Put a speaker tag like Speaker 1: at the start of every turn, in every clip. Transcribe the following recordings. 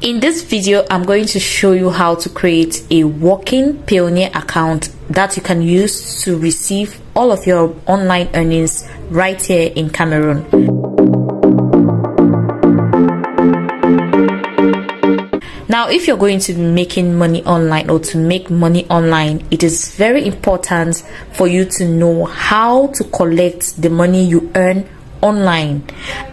Speaker 1: In this video, I'm going to show you how to create a working Payoneer account that you can use to receive all of your online earnings right here in Cameroon. Now, if you're going to be making money online or to make money online, it is very important for you to know how to collect the money you earn online,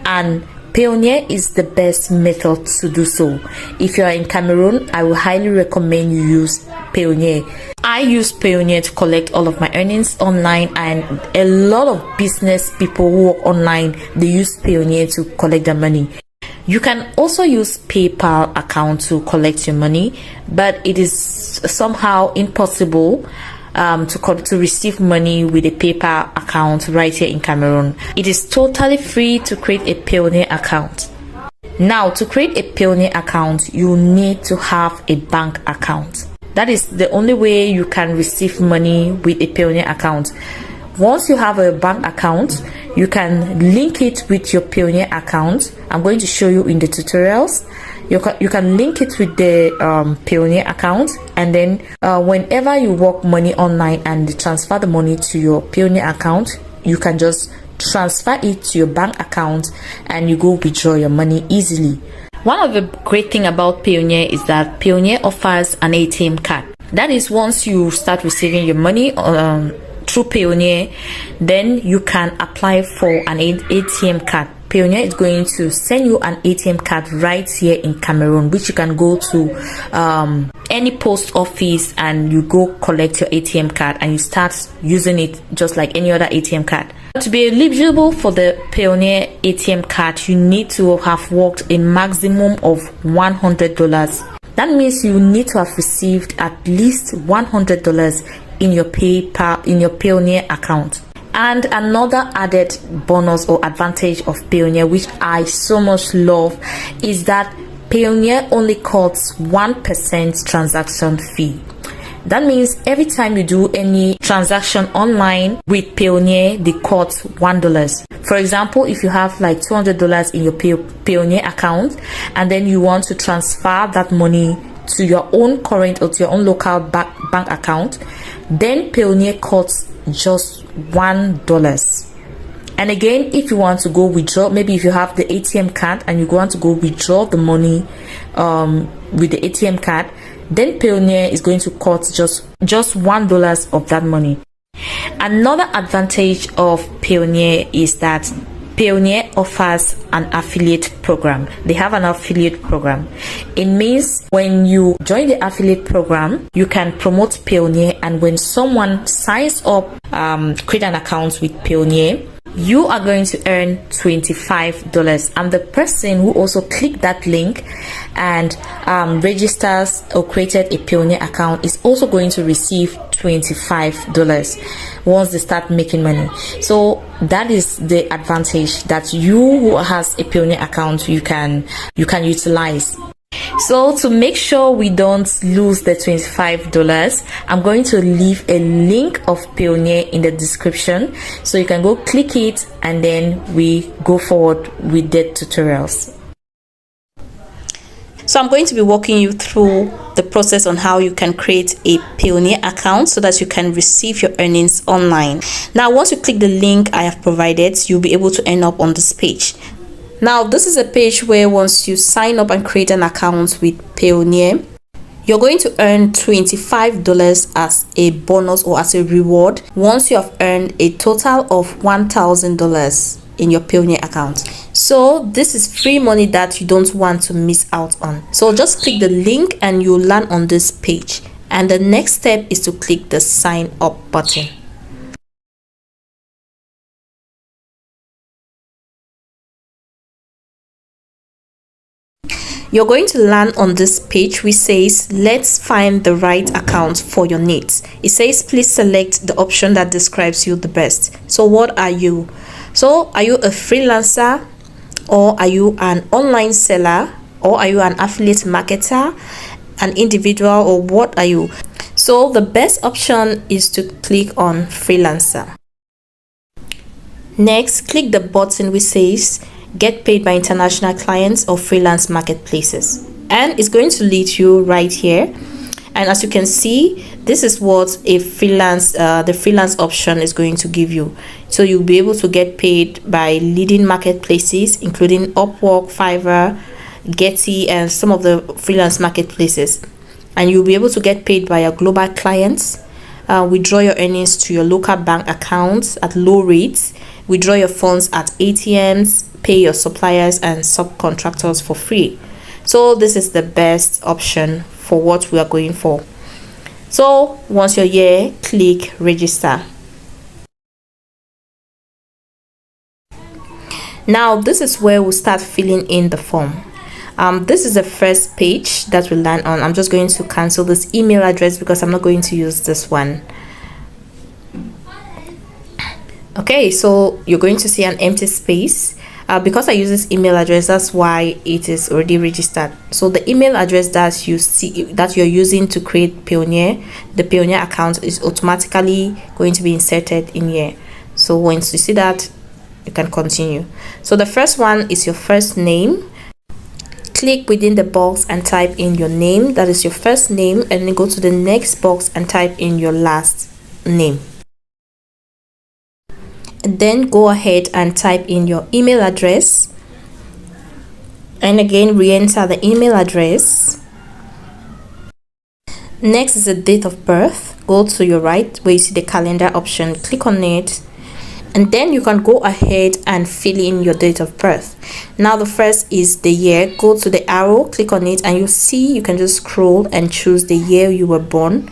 Speaker 1: and Payoneer is the best method to do so. If you are in Cameroon, I will highly recommend you use Payoneer. I use Payoneer to collect all of my earnings online, and a lot of business people who work online, they use Payoneer to collect their money. You can also use PayPal account to collect your money, but it is somehow impossible to receive money with a PayPal account right here in Cameroon. It is totally free to create a Payoneer account. Now, to create a Payoneer account, you need to have a bank account. That is the only way you can receive money with a Payoneer account. Once you have a bank account, you can link it with your Payoneer account. I'm going to show you in the tutorials. You can link it with the Payoneer account, and then whenever you work money online and transfer the money to your Payoneer account, you can just transfer it to your bank account and you go withdraw your money easily. One of the great things about Payoneer is that Payoneer offers an ATM card. That is, once you start receiving your money through Payoneer, then you can apply for an ATM card. Payoneer is going to send you an ATM card right here in Cameroon, which you can go to any post office and you go collect your ATM card and you start using it just like any other ATM card. To be eligible for the Payoneer ATM card, you need to have worked a maximum of $100. That means you need to have received at least $100 in your Payoneer account. And another added bonus or advantage of Payoneer, which I so much love, is that Payoneer only costs 1% transaction fee. That means every time you do any transaction online with Payoneer, they cost $1. For example, if you have like $200 in your Payoneer account and then you want to transfer that money to your own current or to your own local bank account, then Payoneer costs just $1. And again, if you want to go withdraw, maybe if you have the ATM card and you want to go withdraw the money with the ATM card, then Payoneer is going to cost just $1 of that money. Another advantage of Payoneer is that Payoneer offers an affiliate program. They have an affiliate program. It means when you join the affiliate program, you can promote Payoneer, and when someone signs up, create an account with Payoneer, you are going to earn $25, and the person who also clicked that link and registers or created a Payoneer account is also going to receive $25 once they start making money. So that is the advantage that you who has a Payoneer account you can utilize. So to make sure we don't lose the $25, I'm going to leave a link of Payoneer in the description, so you can go click it and then we go forward with the tutorials. So I'm going to be walking you through the process on how you can create a Payoneer account so that you can receive your earnings online. Now, once you click the link I have provided, you'll be able to end up on this page. Now, this is a page where once you sign up and create an account with Payoneer, you're going to earn $25 as a bonus or as a reward once you have earned a total of $1,000 in your Payoneer account. So this is free money that you don't want to miss out on. So just click the link and you'll land on this page. And the next step is to click the sign up button. You're going to land on this page which says, let's find the right account for your needs. It says, please select the option that describes you the best. So what are you? So are you a freelancer, or are you an online seller, or are you an affiliate marketer, an individual, or what are you? So the best option is to click on freelancer. Next, click the button which says get paid by international clients or freelance marketplaces. and it's going to lead you right here. And as you can see, this is what a freelance the freelance option is going to give you. So you'll be able to get paid by leading marketplaces, including Upwork, Fiverr, Getty, and some of the freelance marketplaces. And you'll be able to get paid by your global clients, withdraw your earnings to your local bank accounts at low rates, withdraw your funds at ATMs, pay your suppliers and subcontractors for free. So this is the best option for what we are going for. So once you're here, click register. Now this is where we'll start filling in the form. This is the first page that we land on. I'm just going to cancel this email address because I'm not going to use this one. Okay, so you're going to see an empty space. Because I use this email address, that's why it is already registered. So the email address that you see that you're using to create Payoneer, the Payoneer account, is automatically going to be inserted in here. So once you see that, you can continue. So the first one is your first name. Click within the box and type in your name, that is your first name, and then go to the next box and type in your last name. And then go ahead and type in your email address, and again re-enter the email address. Next is the date of birth. Go to your right where you see the calendar option, click on it, and then you can go ahead and fill in your date of birth. Now the first is the year. Go to the arrow, click on it, and you'll see you can just scroll and choose the year you were born.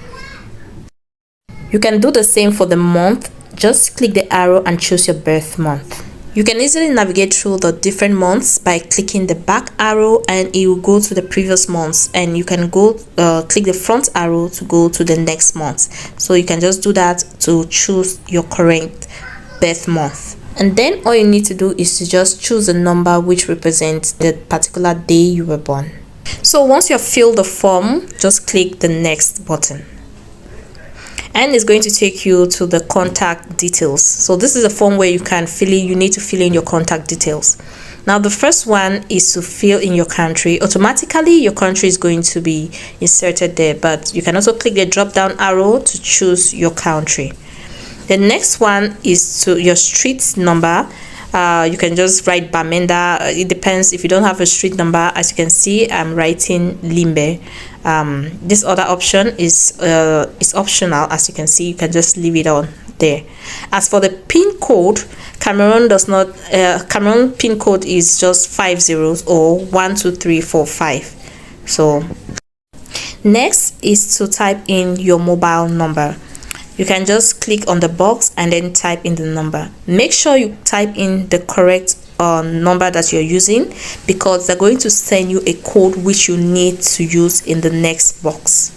Speaker 1: You can do the same for the month. Just click the arrow and choose your birth month. You can easily navigate through the different months by clicking the back arrow, and it will go to the previous months, and you can go click the front arrow to go to the next month. So you can just do that to choose your current birth month. And then all you need to do is to just choose a number which represents the particular day you were born. So once you have filled the form, just click the next button, and it's going to take you to the contact details. So this is a form where you need to fill in your contact details. Now the first one is to fill in your country. Automatically your country is going to be inserted there, but you can also click the drop down arrow to choose your country. The next one is to your street number. You can just write Bamenda. It depends if you don't have a street number. As you can see, I'm writing Limbe. This other option is optional. As you can see, you can just leave it on there. As for the pin code, Cameroon does not. Cameroon pin code is just 5 zeros or 1 2 3 4 5. So next is to type in your mobile number. You can just click on the box and then type in the number. Make sure you type in the correct number that you're using, because they're going to send you a code which you need to use in the next box.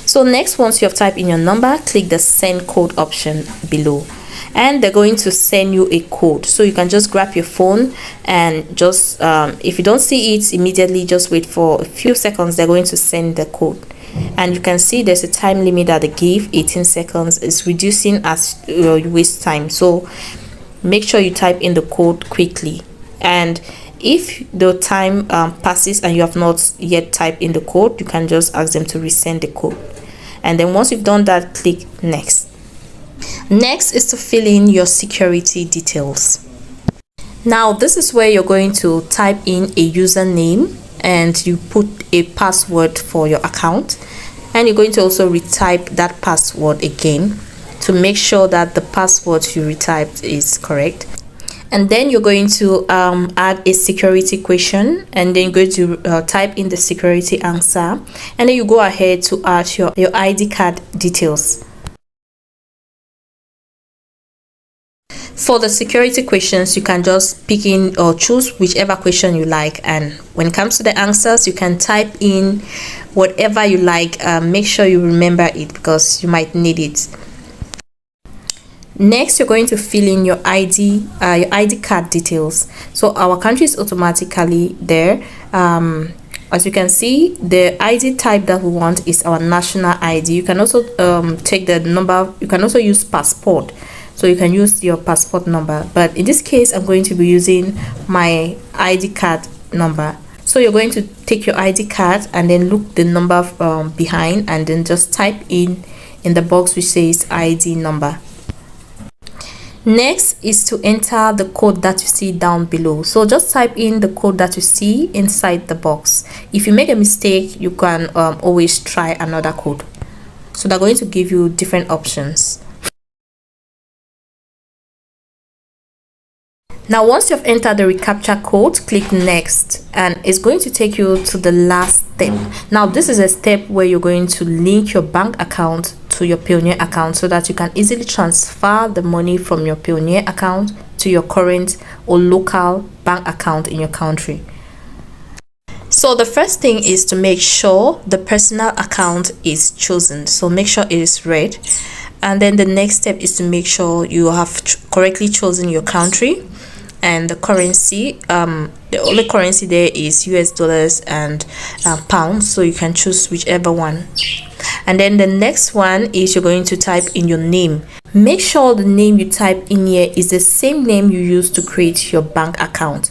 Speaker 1: So next, once you have typed in your number, click the send code option below, and they're going to send you a code. So you can just grab your phone and just if you don't see it immediately, just wait for a few seconds. They're going to send the code. And you can see there's a time limit that they give, 18 seconds. It's reducing as you waste time, so make sure you type in the code quickly. And if the time passes and you have not yet typed in the code, you can just ask them to resend the code. And then once you've done that, click next. Next is to fill in your security details. Now this is where you're going to type in a username, and you put a password for your account, and you're going to also retype that password again to make sure that the password you retyped is correct. And then you're going to add a security question, and then you're going to type in the security answer, and then you go ahead to add your ID card details. For the security questions, you can just pick in or choose whichever question you like, and when it comes to the answers, you can type in whatever you like. Make sure you remember it because you might need it. Next, you're going to fill in your ID card details. So our country is automatically there. As you can see, the ID type that we want is our national ID. You can also take the number. You can also use passport. So you can use your passport number, but in this case I'm going to be using my ID card number. So you're going to take your ID card and then look the number behind, and then just type in the box which says ID number. Next is to enter the code that you see down below. So just type in the code that you see inside the box. If you make a mistake, you can always try another code. So they're going to give you different options. Now once you've entered the reCAPTCHA code, click next, and it's going to take you to the last step. Now this is a step where you're going to link your bank account to your Payoneer account so that you can easily transfer the money from your Payoneer account to your current or local bank account in your country. So the first thing is to make sure the personal account is chosen. So make sure it is red, and then the next step is to make sure you have correctly chosen your country and the currency. The only currency there is US dollars and pounds, so you can choose whichever one. And then the next one is you're going to type in your name. Make sure the name you type in here is the same name you use to create your bank account.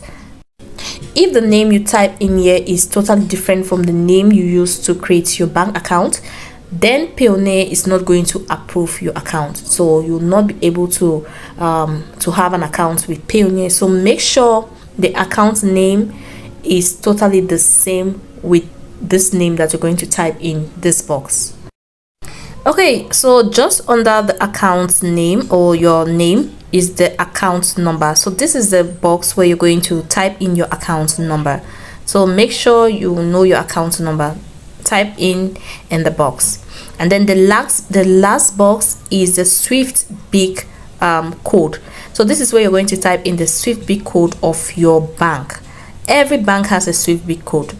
Speaker 1: If the name you type in here is totally different from the name you use to create your bank account, then Payoneer is not going to approve your account, so you'll not be able to have an account with Payoneer. So make sure the account name is totally the same with this name that you're going to type in this box. Okay, so just under the account name or your name is the account number. So this is the box where you're going to type in your account number. So make sure you know your account number. Type in the box. And then the last box is the Swift BIC code. So this is where you're going to type in the Swift BIC code of your bank. Every bank has a Swift BIC code.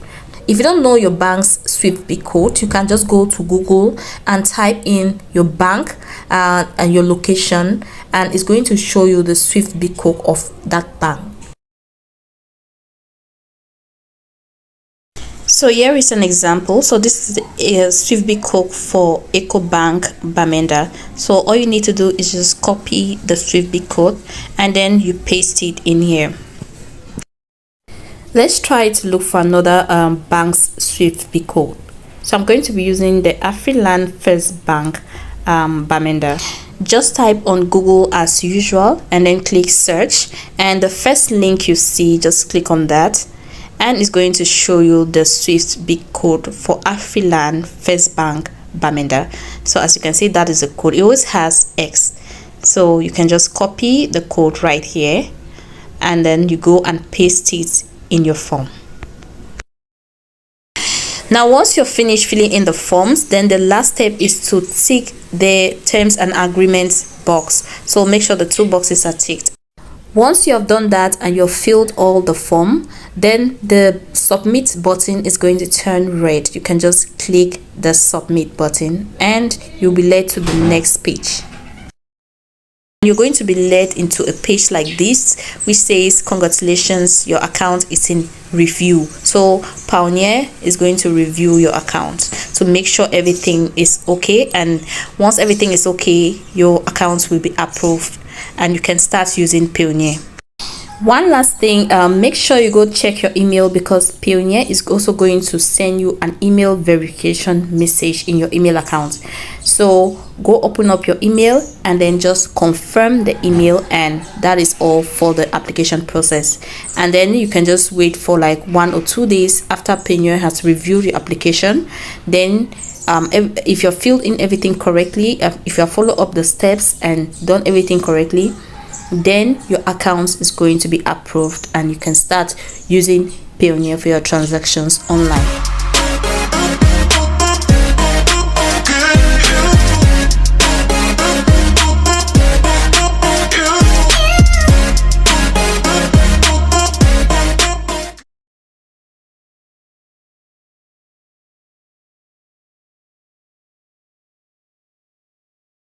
Speaker 1: If you don't know your bank's Swift BIC code, you can just go to Google and type in your bank and your location, and it's going to show you the Swift BIC code of that bank. So here is an example. So this is a Swift BIC code for Ecobank Bamenda. So all you need to do is just copy the Swift BIC code and then you paste it in here. Let's try to look for another bank's Swift BIC code. So I'm going to be using the Afriland First Bank Bamenda. Just type on Google as usual and then click search, and the first link you see, just click on that, and it's going to show you the Swift BIC code for Afriland First Bank Bamenda. So as you can see, that is the code. It always has X, so you can just copy the code right here and then you go and paste it in your form. Now once you're finished filling in the forms, then the last step is to tick the terms and agreements box. So make sure the two boxes are ticked. Once you have done that and you've filled all the form, then the submit button is going to turn red. You can just click the submit button and you'll be led to the next page. You're going to be led into a page like this which says congratulations, your account is in review. So Payoneer is going to review your account to make sure everything is okay, and once everything is okay, your account will be approved and you can start using Payoneer. One last thing, make sure you go check your email, because Payoneer is also going to send you an email verification message in your email account. So go open up your email and then just confirm the email, and that is all for the application process. And then you can just wait for like 1 or 2 days after Payoneer has reviewed your application. Then if you've filled in everything correctly, if you have followed up the steps and done everything correctly, then your account is going to be approved and you can start using Payoneer for your transactions online.